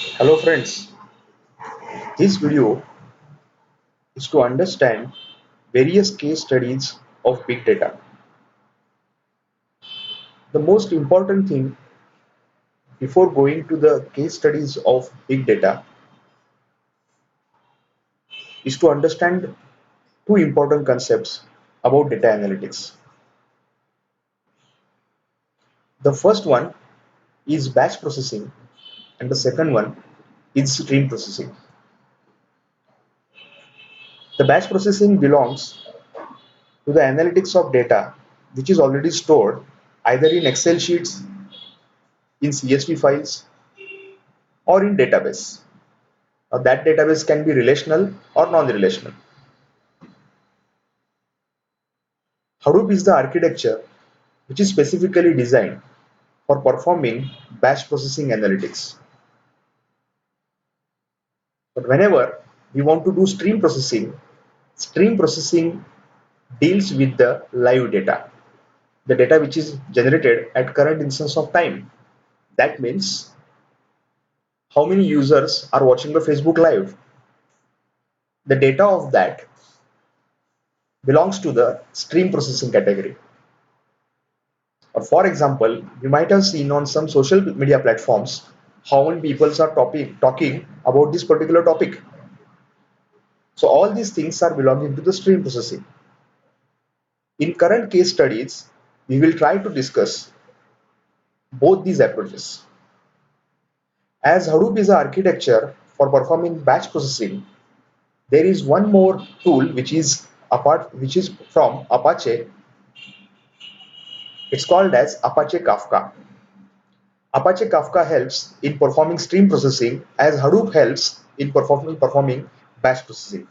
Hello friends, this video is to understand various case studies of big data. The most important thing before going to the case studies of big data is to understand two important concepts about data analytics. The first one is batch processing and the second one is stream processing. The batch processing belongs to the analytics of data which is already stored either in Excel sheets, in CSV files or in database. Now, that database can be relational or non-relational. Hadoop is the architecture which is specifically designed for performing batch processing analytics. But whenever we want to do stream processing deals with the live data, the data which is generated at current instance of time. That means how many users are watching the Facebook Live. The data of that belongs to the stream processing category. Or for example, you might have seen on some social media platforms how many people are talking about this particular topic. So all these things are belonging to the stream processing. In current case studies, we will try to discuss both these approaches. As Hadoop is an architecture for performing batch processing, there is one more tool which is from Apache. It's called as Apache Kafka. Apache Kafka helps in performing stream processing as Hadoop helps in performing batch processing.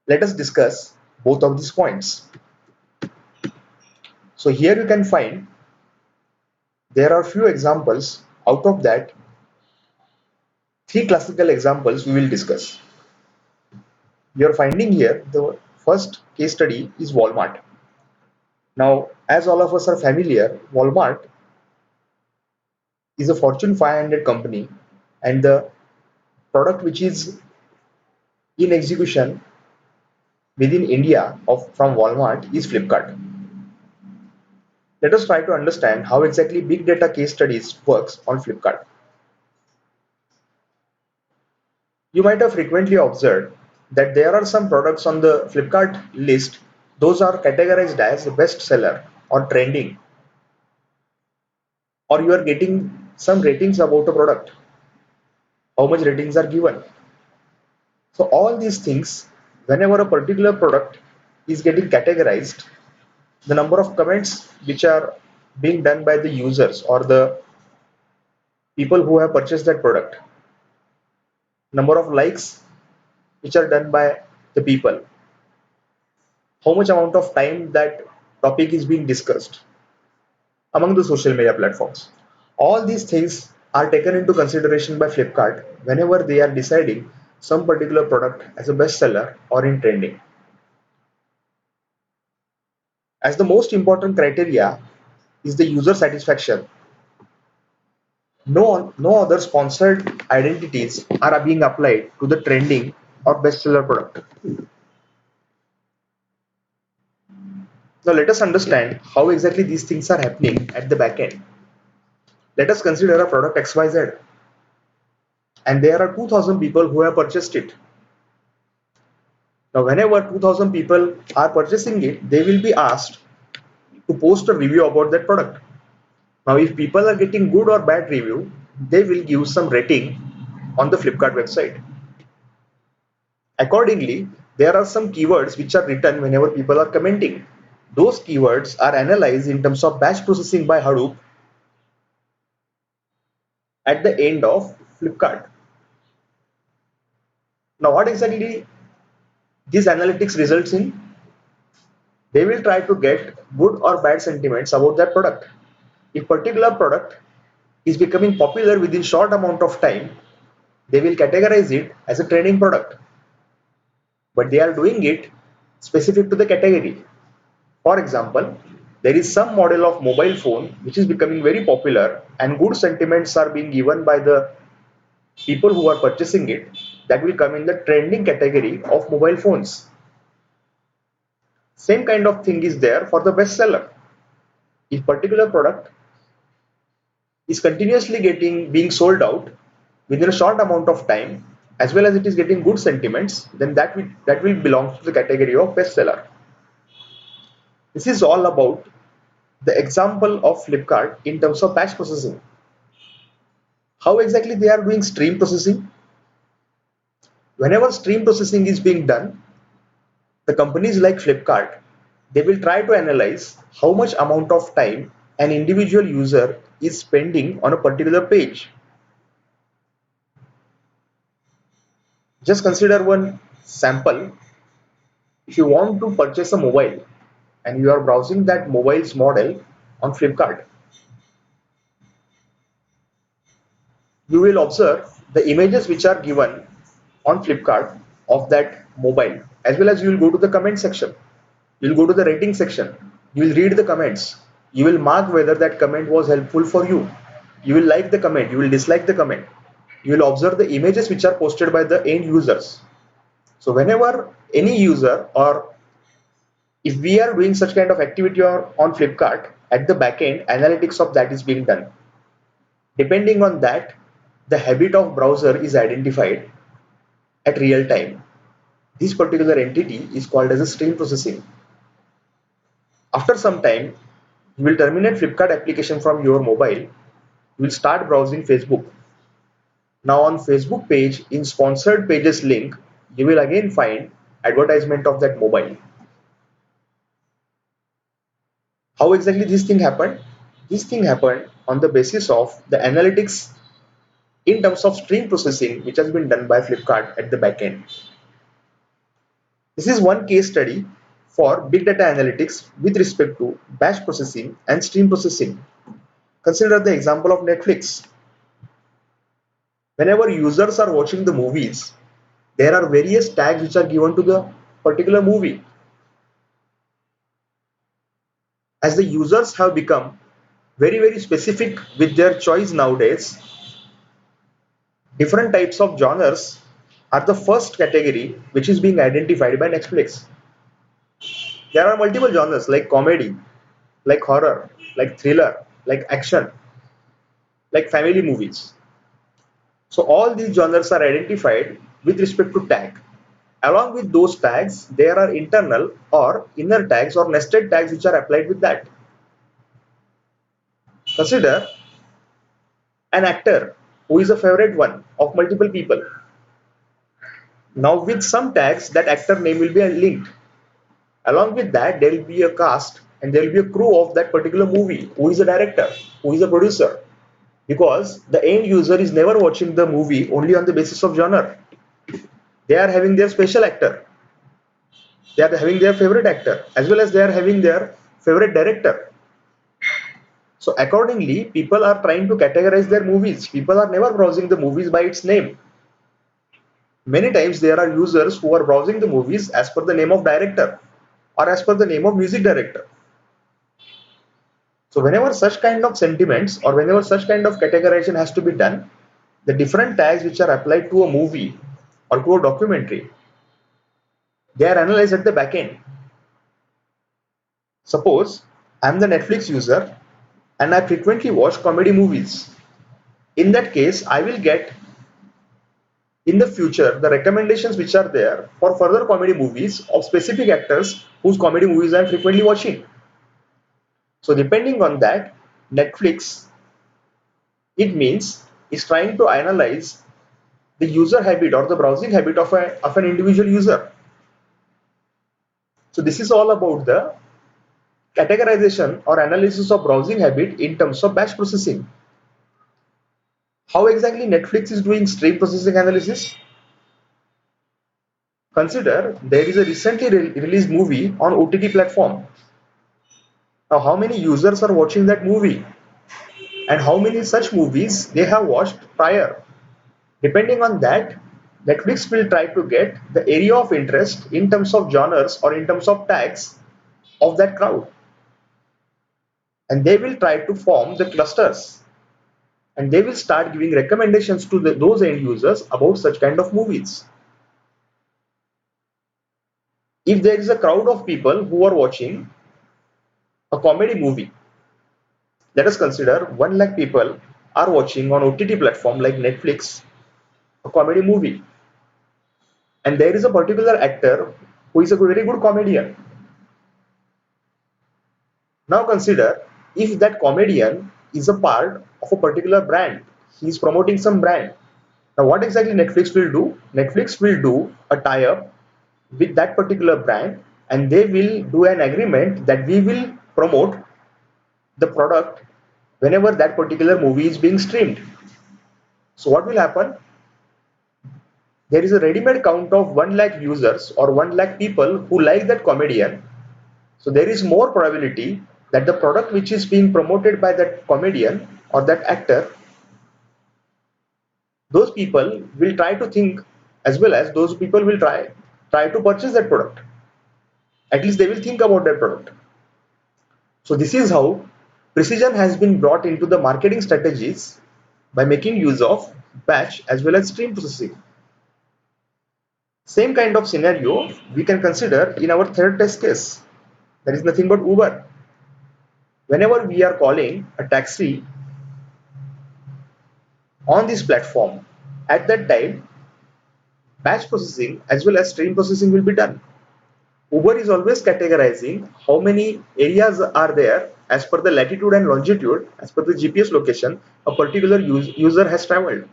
Let us discuss both of these points. So here you can find there are few examples. Out of that, three classical examples we will discuss. You are finding here the first case study is Walmart. Now, as all of us are familiar, Walmart is a Fortune 500 company, and the product which is in execution within India from Walmart is Flipkart. Let us try to understand how exactly big data case studies works on Flipkart. You might have frequently observed that there are some products on the Flipkart list, those are categorized as bestseller or trending, or you are getting some ratings about a product, how much ratings are given. So all these things, whenever a particular product is getting categorized, the number of comments which are being done by the users or the people who have purchased that product, number of likes which are done by the people, how much amount of time that topic is being discussed among the social media platforms. All these things are taken into consideration by Flipkart whenever they are deciding some particular product as a bestseller or in trending. As the most important criteria is the user satisfaction, no other sponsored identities are being applied to the trending or bestseller product. Now let us understand how exactly these things are happening at the back end. Let us consider a product XYZ and there are 2000 people who have purchased it. Now whenever 2000 people are purchasing it, they will be asked to post a review about that product. Now if people are getting good or bad review, they will give some rating on the Flipkart website. Accordingly, there are some keywords which are written whenever people are commenting. Those keywords are analyzed in terms of batch processing by Hadoop at the end of Flipkart. Now, what exactly these analytics results in? They will try to get good or bad sentiments about that product. If particular product is becoming popular within short amount of time, they will categorize it as a trending product. But they are doing it specific to the category. For example, there is some model of mobile phone which is becoming very popular and good sentiments are being given by the people who are purchasing it, that will come in the trending category of mobile phones. Same kind of thing is there for the bestseller. If particular product is continuously getting being sold out within a short amount of time, as well as it is getting good sentiments, then that will belong to the category of bestseller. This is all about the example of Flipkart in terms of batch processing. How exactly they are doing stream processing? Whenever stream processing is being done, the companies like Flipkart, they will try to analyze how much amount of time an individual user is spending on a particular page. Just consider one sample. If you want to purchase a mobile and you are browsing that mobile's model on Flipkart, you will observe the images which are given on Flipkart of that mobile, as well as you will go to the comment section. You will go to the rating section. You will read the comments. You will mark whether that comment was helpful for you. You will like the comment. You will dislike the comment. You will observe the images which are posted by the end users. So whenever any user, or if we are doing such kind of activity on Flipkart, at the back end analytics of that is being done. Depending on that, the habit of browser is identified at real time. This particular entity is called as a stream processing. After some time, you will terminate Flipkart application from your mobile. You will start browsing Facebook. Now on Facebook page, in sponsored pages link, you will again find advertisement of that mobile. How exactly this thing happened? This thing happened on the basis of the analytics in terms of stream processing which has been done by Flipkart at the back end. This is one case study for big data analytics with respect to batch processing and stream processing. Consider the example of Netflix. Whenever users are watching the movies, there are various tags which are given to the particular movie. As the users have become very specific with their choice nowadays, different types of genres are the first category which is being identified by Netflix. There are multiple genres like comedy, like horror, like thriller, like action, like family movies. So all these genres are identified with respect to tag. Along with those tags, there are internal or inner tags or nested tags which are applied with that. Consider an actor who is a favorite one of multiple people. Now with some tags, that actor name will be linked. Along with that, there will be a cast and there will be a crew of that particular movie. Who is a director? Who is a producer? Because the end user is never watching the movie only on the basis of genre. They are having their special actor. They are having their favorite actor, as well as they are having their favorite director. So accordingly, people are trying to categorize their movies. People are never browsing the movies by its name. Many times there are users who are browsing the movies as per the name of director or as per the name of music director. So whenever such kind of sentiments or whenever such kind of categorization has to be done, the different tags which are applied to a movie or to a documentary, they are analyzed at the back end. Suppose I am the Netflix user and I frequently watch comedy movies. In that case, I will get in the future the recommendations which are there for further comedy movies of specific actors whose comedy movies I am frequently watching. So depending on that, Netflix, it means, is trying to analyze the user habit or the browsing habit of an individual user. So this is all about the categorization or analysis of browsing habit in terms of batch processing. How exactly Netflix is doing stream processing analysis? Consider there is a recently released movie on OTT platform. Now how many users are watching that movie and how many such movies they have watched prior? Depending on that, Netflix will try to get the area of interest in terms of genres or in terms of tags of that crowd, and they will try to form the clusters. and they will start giving recommendations to those end users about such kind of movies. If there is a crowd of people who are watching a comedy movie, let us consider 1 lakh people are watching on OTT platform like Netflix a comedy movie, and there is a particular actor who is a very good comedian. Now consider, if that comedian is a part of a particular brand, he is promoting some brand. Now what exactly Netflix will do? Netflix will do a tie-up with that particular brand, and they will do an agreement that we will promote the product whenever that particular movie is being streamed. So what will happen? There is a ready-made count of 1 lakh users or 1 lakh people who like that comedian. So there is more probability that the product which is being promoted by that comedian or that actor, those people will try to think, as well as those people will try to purchase that product. At least they will think about that product. So this is how precision has been brought into the marketing strategies by making use of batch as well as stream processing. Same kind of scenario we can consider in our third test case. That is nothing but Uber. Whenever we are calling a taxi on this platform, at that time batch processing as well as stream processing will be done. Uber is always categorizing how many areas are there as per the latitude and longitude, as per the GPS location a particular user has traveled.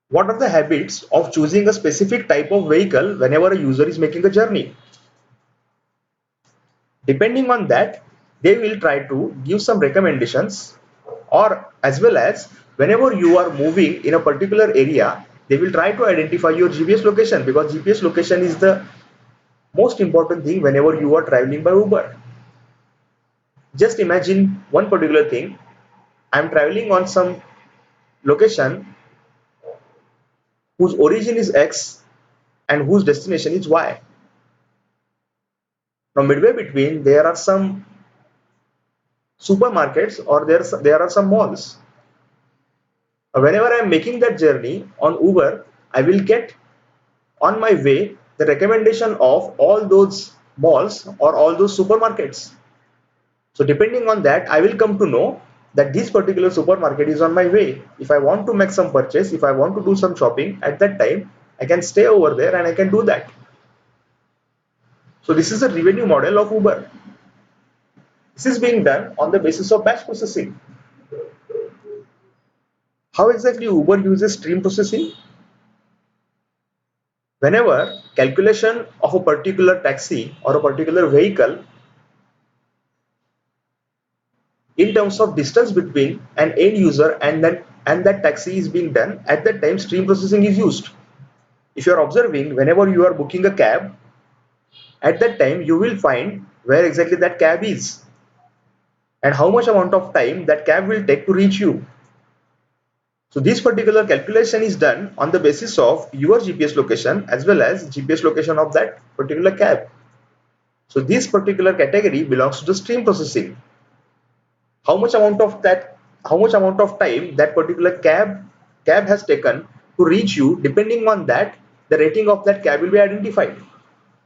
What are the habits of choosing a specific type of vehicle whenever a user is making a journey? Depending on that, they will try to give some recommendations, or as well as whenever you are moving in a particular area, they will try to identify your GPS location, because GPS location is the most important thing whenever you are traveling by Uber. Just imagine one particular thing. I am traveling on some location whose origin is X and whose destination is Y. Now midway between there are some supermarkets or there are some malls. Whenever I am making that journey on Uber, I will get on my way the recommendation of all those malls or all those supermarkets. So depending on that, I will come to know that this particular supermarket is on my way. If I want to make some purchase, if I want to do some shopping at that time, I can stay over there and I can do that. So this is a revenue model of Uber. This is being done on the basis of batch processing. How exactly Uber uses stream processing? Whenever calculation of a particular taxi or a particular vehicle in terms of distance between an end user and that taxi is being done, at that time stream processing is used. If you are observing, whenever you are booking a cab, at that time you will find where exactly that cab is and how much amount of time that cab will take to reach you. So this particular calculation is done on the basis of your GPS location as well as GPS location of that particular cab. So this particular category belongs to the stream processing. How much amount of that, how much amount of time that particular cab has taken to reach you, depending on that, the rating of that cab will be identified.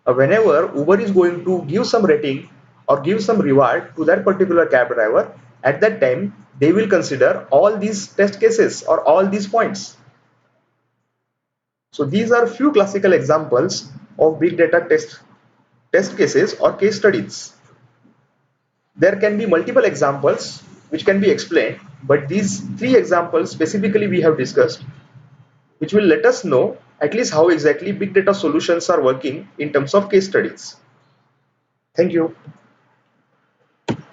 Whenever Uber is going to give some rating or give some reward to that particular cab driver, at that time they will consider all these test cases or all these points. So these are few classical examples of big data test cases or case studies. There can be multiple examples which can be explained, but these three examples specifically we have discussed, which will let us know at least how exactly big data solutions are working in terms of case studies. Thank you.